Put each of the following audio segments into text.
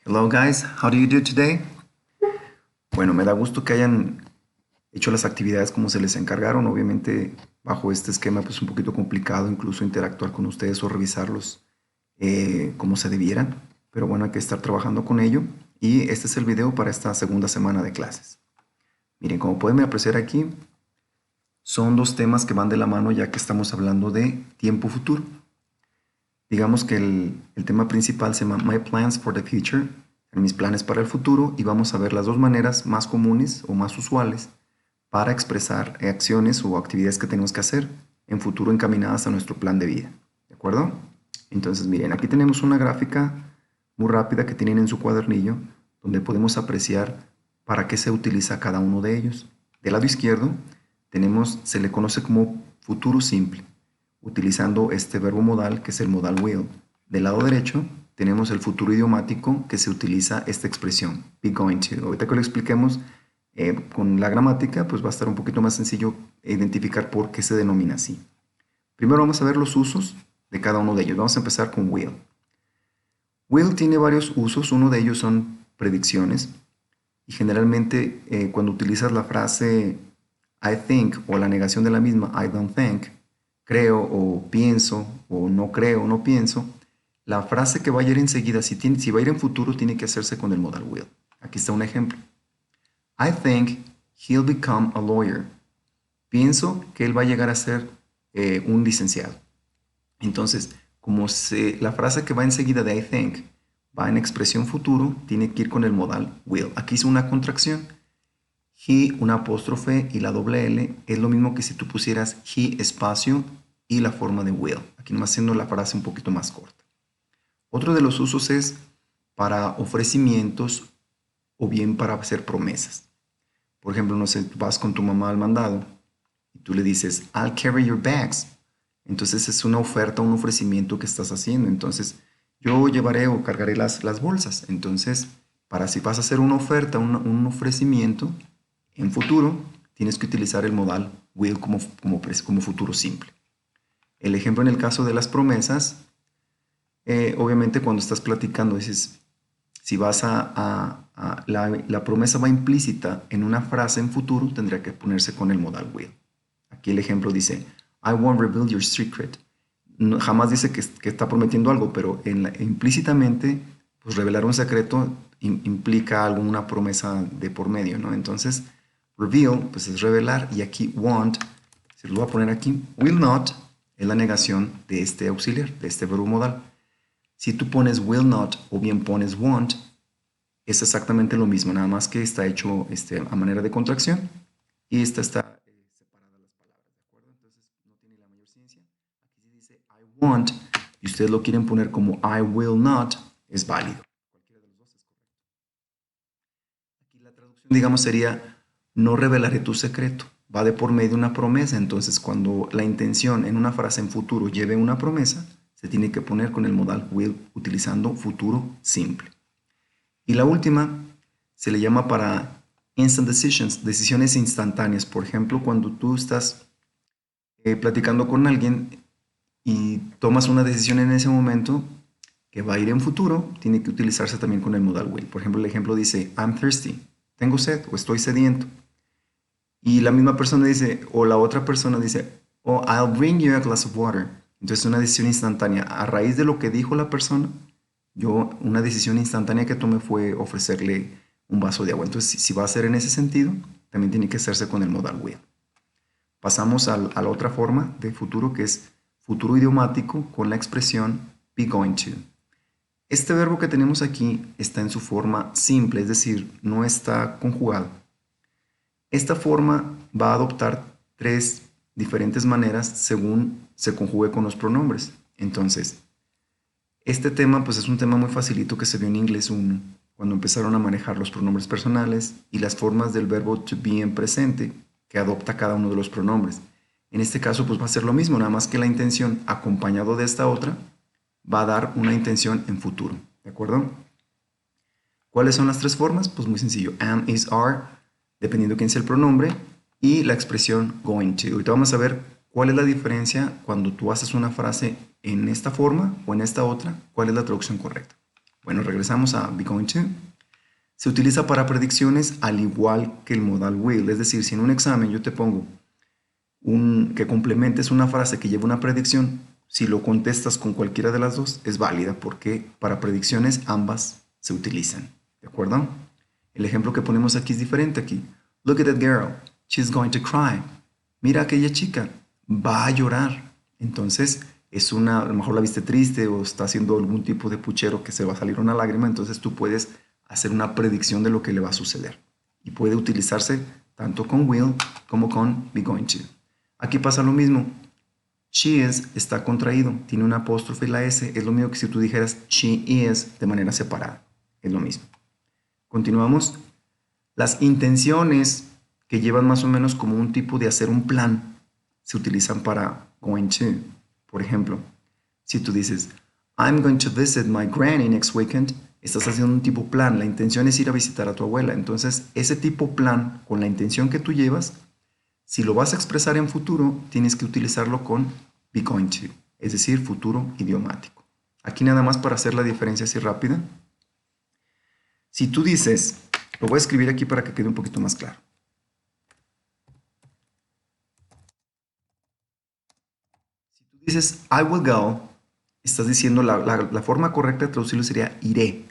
Hello guys, how do you do today? Bueno, me da gusto que hayan hecho las actividades como se les encargaron. Obviamente, bajo este esquema, pues un poquito complicado incluso interactuar con ustedes o revisarlos como se debieran. Pero bueno, hay que estar trabajando con ello. Y este es el video para esta segunda semana de clases. Miren, como pueden apreciar aquí, son dos temas que van de la mano ya que estamos hablando de tiempo futuro. Digamos que el tema principal se llama My Plans for the Future, mis planes para el futuro, y vamos a ver las dos maneras más comunes o más usuales para expresar acciones o actividades que tenemos que hacer en futuro encaminadas a nuestro plan de vida. ¿De acuerdo? Entonces, miren, aquí tenemos una gráfica muy rápida que tienen en su cuadernillo, donde podemos apreciar para qué se utiliza cada uno de ellos. Del lado izquierdo tenemos, se le conoce como futuro simple, utilizando este verbo modal que es el modal will. Del lado derecho tenemos el futuro idiomático que se utiliza esta expresión, be going to. Ahorita que lo expliquemos con la gramática, pues va a estar un poquito más sencillo identificar por qué se denomina así. Primero vamos a ver los usos de cada uno de ellos. Vamos a empezar con will. Will tiene varios usos, uno de ellos son predicciones y generalmente cuando utilizas la frase I think o la negación de la misma, I don't think, creo o pienso o no creo o no pienso, la frase que va a ir enseguida, si va a ir en futuro, tiene que hacerse con el modal will. Aquí está un ejemplo. I think he'll become a lawyer. Pienso que él va a llegar a ser un licenciado. Entonces, la frase que va enseguida de I think va en expresión futuro, tiene que ir con el modal will. Aquí hice una contracción. He, una apóstrofe y la doble L es lo mismo que si tú pusieras he espacio y la forma de will. Aquí nomás haciendo la frase un poquito más corta. Otro de los usos es para ofrecimientos o bien para hacer promesas. Por ejemplo, no sé, vas con tu mamá al mandado y tú le dices, I'll carry your bags. Entonces es una oferta, un ofrecimiento que estás haciendo. Entonces yo llevaré o cargaré las bolsas. Entonces, para si vas a hacer una oferta, un ofrecimiento, en futuro tienes que utilizar el modal will como futuro simple. El ejemplo en el caso de las promesas, obviamente cuando estás platicando dices, si vas la promesa va implícita en una frase en futuro, tendría que ponerse con el modal will. Aquí el ejemplo dice, I won't reveal your secret. No, jamás dice que está prometiendo algo, pero implícitamente, pues revelar un secreto implica alguna promesa de por medio, ¿no? Entonces, reveal, pues es revelar, y aquí won't, se lo voy a poner aquí, will not, es la negación de este auxiliar, de este verbo modal. Si tú pones will not o bien pones won't, es exactamente lo mismo, nada más que está hecho a manera de contracción y esta está separada las palabras, ¿de acuerdo? Entonces no tiene la mayor ciencia. Aquí se dice I won't y ustedes lo quieren poner como I will not, es válido. Cualquiera de los dos es correcto. Aquí la traducción, digamos, sería no revelaré tu secreto. Va de por medio de una promesa, entonces cuando la intención en una frase en futuro lleve una promesa, se tiene que poner con el modal will utilizando futuro simple. Y la última se le llama para instant decisions, decisiones instantáneas. Por ejemplo, cuando tú estás platicando con alguien y tomas una decisión en ese momento que va a ir en futuro, tiene que utilizarse también con el modal will. Por ejemplo, el ejemplo dice, I'm thirsty, tengo sed o estoy sediento. Y la misma persona dice, o la otra persona dice, oh, I'll bring you a glass of water. Entonces, una decisión instantánea. A raíz de lo que dijo la persona, una decisión instantánea que tomé fue ofrecerle un vaso de agua. Entonces, si va a ser en ese sentido, también tiene que hacerse con el modal will. Pasamos a la otra forma de futuro, que es futuro idiomático con la expresión be going to. Este verbo que tenemos aquí está en su forma simple, es decir, no está conjugado. Esta forma va a adoptar tres diferentes maneras según se conjugue con los pronombres. Entonces, este tema pues es un tema muy facilito que se vio en inglés 1, cuando empezaron a manejar los pronombres personales y las formas del verbo to be en presente que adopta cada uno de los pronombres. En este caso pues va a ser lo mismo, nada más que la intención acompañado de esta otra va a dar una intención en futuro, ¿de acuerdo? ¿Cuáles son las tres formas? Pues muy sencillo, am, is, are, dependiendo de quién sea el pronombre, y la expresión going to. Ahorita vamos a ver cuál es la diferencia cuando tú haces una frase en esta forma o en esta otra, cuál es la traducción correcta. Bueno, regresamos a be going to. Se utiliza para predicciones al igual que el modal will. Es decir, si en un examen yo te pongo que complementes una frase que lleva una predicción, si lo contestas con cualquiera de las dos, es válida porque para predicciones ambas se utilizan. ¿De acuerdo? El ejemplo que ponemos aquí es diferente aquí. Look at that girl. She's going to cry. Mira a aquella chica. Va a llorar. Entonces, a lo mejor la viste triste o está haciendo algún tipo de puchero que se va a salir una lágrima, entonces tú puedes hacer una predicción de lo que le va a suceder. Y puede utilizarse tanto con will como con be going to. Aquí pasa lo mismo. She is está contraído, tiene una apóstrofe y la S. Es lo mismo que si tú dijeras she is de manera separada. Es lo mismo. Continuamos. Las intenciones que llevan más o menos como un tipo de hacer un plan se utilizan para going to. Por ejemplo, si tú dices I'm going to visit my granny next weekend, estás haciendo un tipo plan. La intención es ir a visitar a tu abuela. Entonces, ese tipo plan con la intención que tú llevas, si lo vas a expresar en futuro, tienes que utilizarlo con be going to, es decir, futuro idiomático. Aquí nada más para hacer la diferencia así rápida. Si tú dices, lo voy a escribir aquí para que quede un poquito más claro. Si tú dices I will go, estás diciendo la forma correcta de traducirlo sería iré.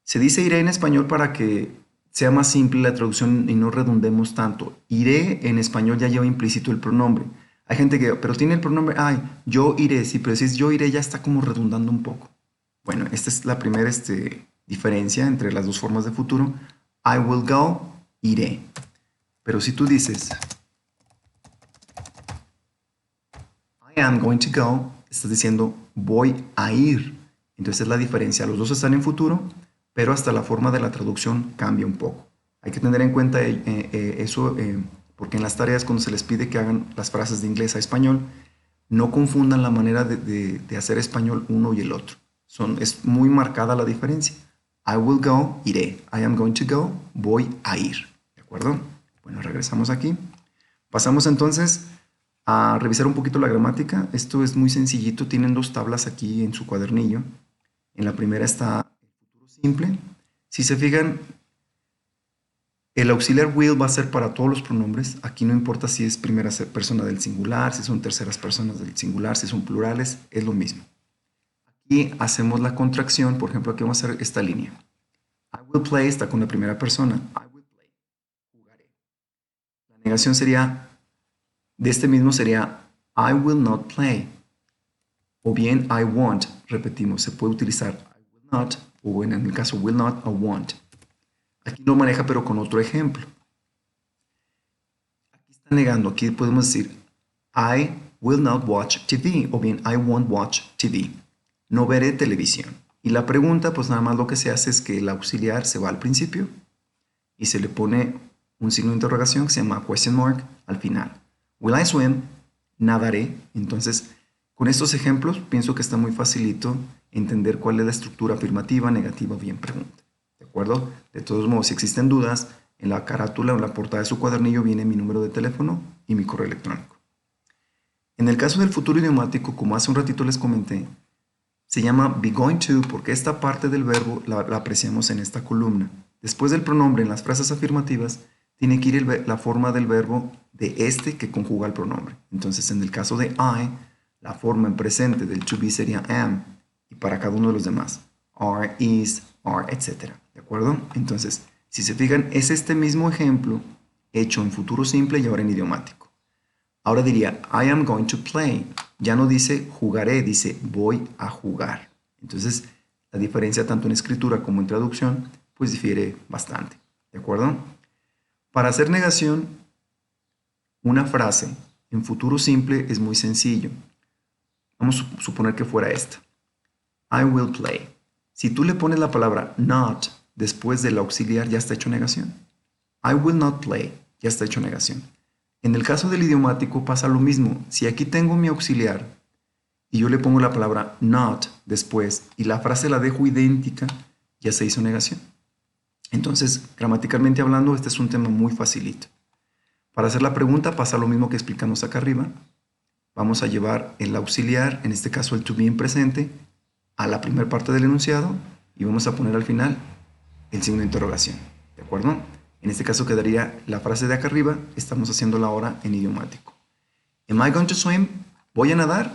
Se dice iré en español para que sea más simple la traducción y no redundemos tanto. Iré en español ya lleva implícito el pronombre. Hay gente que, pero tiene el pronombre, ay, yo iré, sí, pero si es yo iré ya está como redundando un poco. Bueno, esta es la primera diferencia entre las dos formas de futuro. I will go, iré. Pero si tú dices I am going to go, estás diciendo voy a ir. Entonces es la diferencia. Los dos están en futuro, pero hasta la forma de la traducción cambia un poco. Hay que tener en cuenta eso porque en las tareas cuando se les pide que hagan las frases de inglés a español, no confundan la manera de hacer español uno y el otro. Es muy marcada la diferencia. I will go, iré. I am going to go, voy a ir. ¿De acuerdo? Bueno, regresamos aquí. Pasamos entonces a revisar un poquito la gramática. Esto es muy sencillito. Tienen dos tablas aquí en su cuadernillo. En la primera está el futuro simple. Si se fijan, el auxiliar will va a ser para todos los pronombres. Aquí no importa si es primera persona del singular, si son terceras personas del singular, si son plurales, es lo mismo. Aquí hacemos la contracción. Por ejemplo, aquí vamos a hacer esta línea. I will play está con la primera persona. I will play. Jugaré. La negación sería, de este mismo sería I will not play. O bien I won't. Repetimos, se puede utilizar I will not o en el caso will not o won't. Aquí lo maneja pero con otro ejemplo. Aquí está negando. Aquí podemos decir I will not watch TV o bien I won't watch TV. No veré televisión. Y la pregunta, pues nada más lo que se hace es que el auxiliar se va al principio y se le pone un signo de interrogación que se llama question mark al final. Will I swim? Nadaré. Entonces, con estos ejemplos pienso que está muy facilito entender cuál es la estructura afirmativa, negativa o bien pregunta. ¿De acuerdo? De todos modos, si existen dudas, en la carátula o en la portada de su cuadernillo viene mi número de teléfono y mi correo electrónico. En el caso del futuro idiomático, como hace un ratito les comenté, se llama be going to porque esta parte del verbo la apreciamos en esta columna. Después del pronombre en las frases afirmativas, tiene que ir la forma del verbo de este que conjuga el pronombre. Entonces, en el caso de I, la forma en presente del to be sería am, y para cada uno de los demás, are, is, are, etc. ¿De acuerdo? Entonces, si se fijan, es este mismo ejemplo hecho en futuro simple y ahora en idiomático. Ahora diría, I am going to play. Ya no dice jugaré, dice voy a jugar. Entonces, la diferencia tanto en escritura como en traducción, pues difiere bastante. ¿De acuerdo? Para hacer negación, una frase en futuro simple es muy sencillo. Vamos a suponer que fuera esta. I will play. Si tú le pones la palabra not después del auxiliar, ya está hecho negación. I will not play, ya está hecho negación. En el caso del idiomático pasa lo mismo. Si aquí tengo mi auxiliar y yo le pongo la palabra not después y la frase la dejo idéntica, ya se hizo negación. Entonces, gramaticalmente hablando, este es un tema muy facilito. Para hacer la pregunta pasa lo mismo que explicamos acá arriba. Vamos a llevar el auxiliar, en este caso el to be en presente, a la primera parte del enunciado y vamos a poner al final el signo de interrogación, ¿de acuerdo? En este caso quedaría la frase de acá arriba, estamos haciéndola ahora en idiomático. Am I going to swim? ¿Voy a nadar?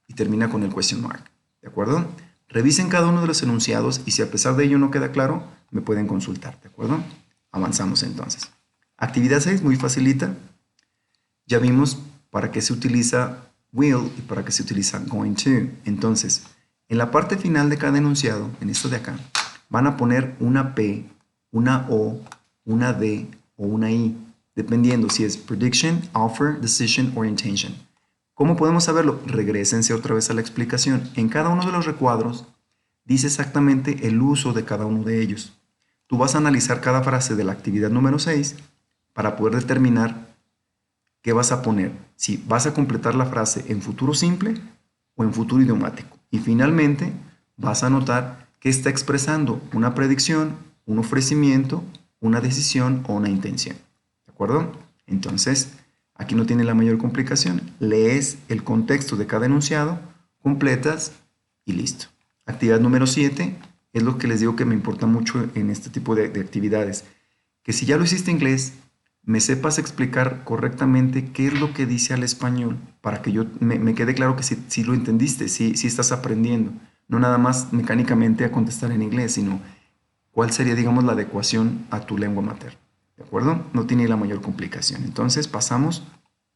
Y termina con el question mark, ¿de acuerdo? Revisen cada uno de los enunciados y si a pesar de ello no queda claro, me pueden consultar, ¿de acuerdo? Avanzamos entonces. Actividad 6, muy facilita. Ya vimos para qué se utiliza will y para qué se utiliza going to. Entonces, en la parte final de cada enunciado, en esto de acá, van a poner una P, una O, una D o una I, dependiendo si es prediction, offer, decision o intention. ¿Cómo podemos saberlo? Regrésense otra vez a la explicación. En cada uno de los recuadros dice exactamente el uso de cada uno de ellos. Tú vas a analizar cada frase de la actividad número 6 para poder determinar qué vas a poner. Si vas a completar la frase en futuro simple o en futuro idiomático. Y finalmente vas a notar que está expresando una predicción, un ofrecimiento, una decisión o una intención. ¿De acuerdo? Entonces, aquí no tiene la mayor complicación. Lees el contexto de cada enunciado, completas y listo. Actividad número 7 es lo que les digo que me importa mucho en este tipo de actividades. Que si ya lo hiciste en inglés, me sepas explicar correctamente qué es lo que dice al español para que yo me quede claro que si lo entendiste, si estás aprendiendo. No nada más mecánicamente a contestar en inglés, sino cuál sería, digamos, la adecuación a tu lengua materna. ¿De acuerdo? No tiene la mayor complicación. Entonces pasamos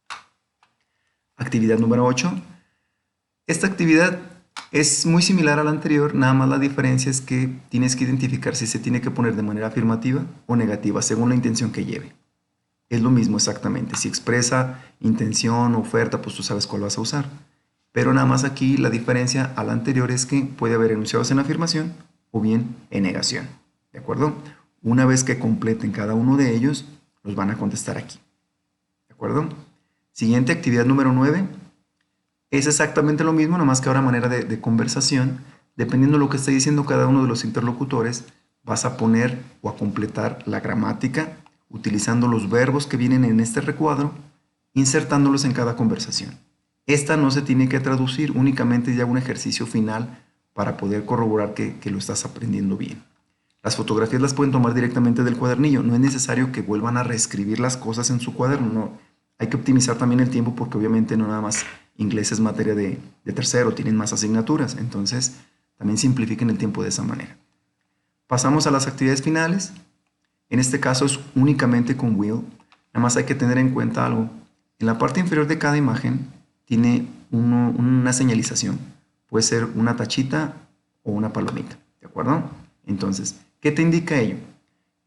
a actividad número 8. Esta actividad es muy similar a la anterior, nada más la diferencia es que tienes que identificar si se tiene que poner de manera afirmativa o negativa, según la intención que lleve. Es lo mismo exactamente. Si expresa intención o oferta, pues tú sabes cuál vas a usar. Pero nada más aquí la diferencia a la anterior es que puede haber enunciados en afirmación o bien en negación. ¿De acuerdo? Una vez que completen cada uno de ellos, los van a contestar aquí. ¿De acuerdo? Siguiente actividad número 9. Es exactamente lo mismo, nomás que ahora a manera de conversación. Dependiendo de lo que esté diciendo cada uno de los interlocutores, vas a poner o a completar la gramática utilizando los verbos que vienen en este recuadro, insertándolos en cada conversación. Esta no se tiene que traducir, únicamente ya un ejercicio final para poder corroborar que lo estás aprendiendo bien. Las fotografías las pueden tomar directamente del cuadernillo, no es necesario que vuelvan a reescribir las cosas en su cuaderno, no. Hay que optimizar también el tiempo porque obviamente no nada más inglés es materia de tercero, tienen más asignaturas, entonces también simplifiquen el tiempo de esa manera. Pasamos a las actividades finales. En este caso es únicamente con will. Nada más hay que tener en cuenta algo. En la parte inferior de cada imagen tiene una señalización. Puede ser una tachita o una palomita. ¿De acuerdo? Entonces, ¿qué te indica ello?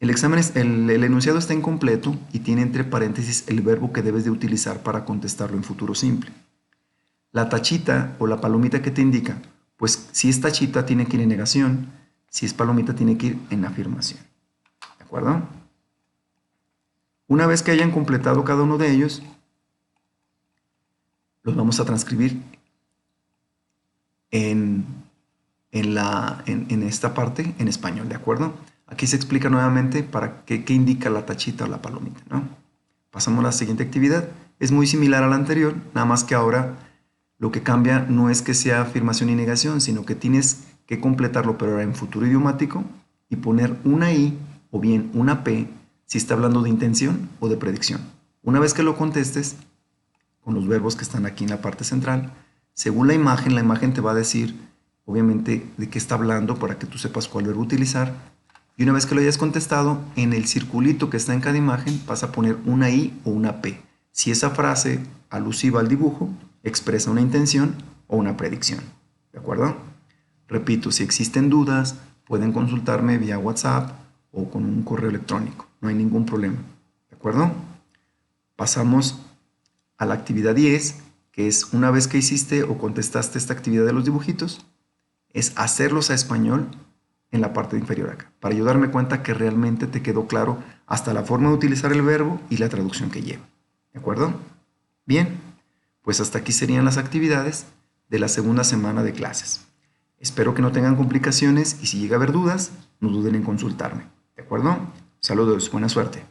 El enunciado está incompleto y tiene entre paréntesis el verbo que debes de utilizar para contestarlo en futuro simple. La tachita o la palomita que te indica, pues si es tachita tiene que ir en negación, si es palomita tiene que ir en afirmación. ¿De acuerdo? Una vez que hayan completado cada uno de ellos, los vamos a transcribir en esta parte en español, ¿de acuerdo? Aquí se explica nuevamente para qué indica la tachita o la palomita, ¿no? Pasamos a la siguiente actividad. Es muy similar a la anterior, nada más que ahora lo que cambia no es que sea afirmación y negación, sino que tienes que completarlo, pero ahora en futuro idiomático, y poner una I o bien una P si está hablando de intención o de predicción. Una vez que lo contestes, con los verbos que están aquí en la parte central, según la imagen te va a decir, obviamente, de qué está hablando para que tú sepas cuál verbo utilizar. Y una vez que lo hayas contestado, en el circulito que está en cada imagen vas a poner una I o una P. Si esa frase alusiva al dibujo expresa una intención o una predicción. ¿De acuerdo? Repito, si existen dudas, pueden consultarme vía WhatsApp o con un correo electrónico. No hay ningún problema. ¿De acuerdo? Pasamos a la actividad 10, que es una vez que hiciste o contestaste esta actividad de los dibujitos, es hacerlos a español en la parte inferior acá, para yo darme cuenta que realmente te quedó claro hasta la forma de utilizar el verbo y la traducción que lleva. ¿De acuerdo? Bien, pues hasta aquí serían las actividades de la segunda semana de clases. Espero que no tengan complicaciones y si llega a haber dudas, no duden en consultarme. ¿De acuerdo? Saludos, buena suerte.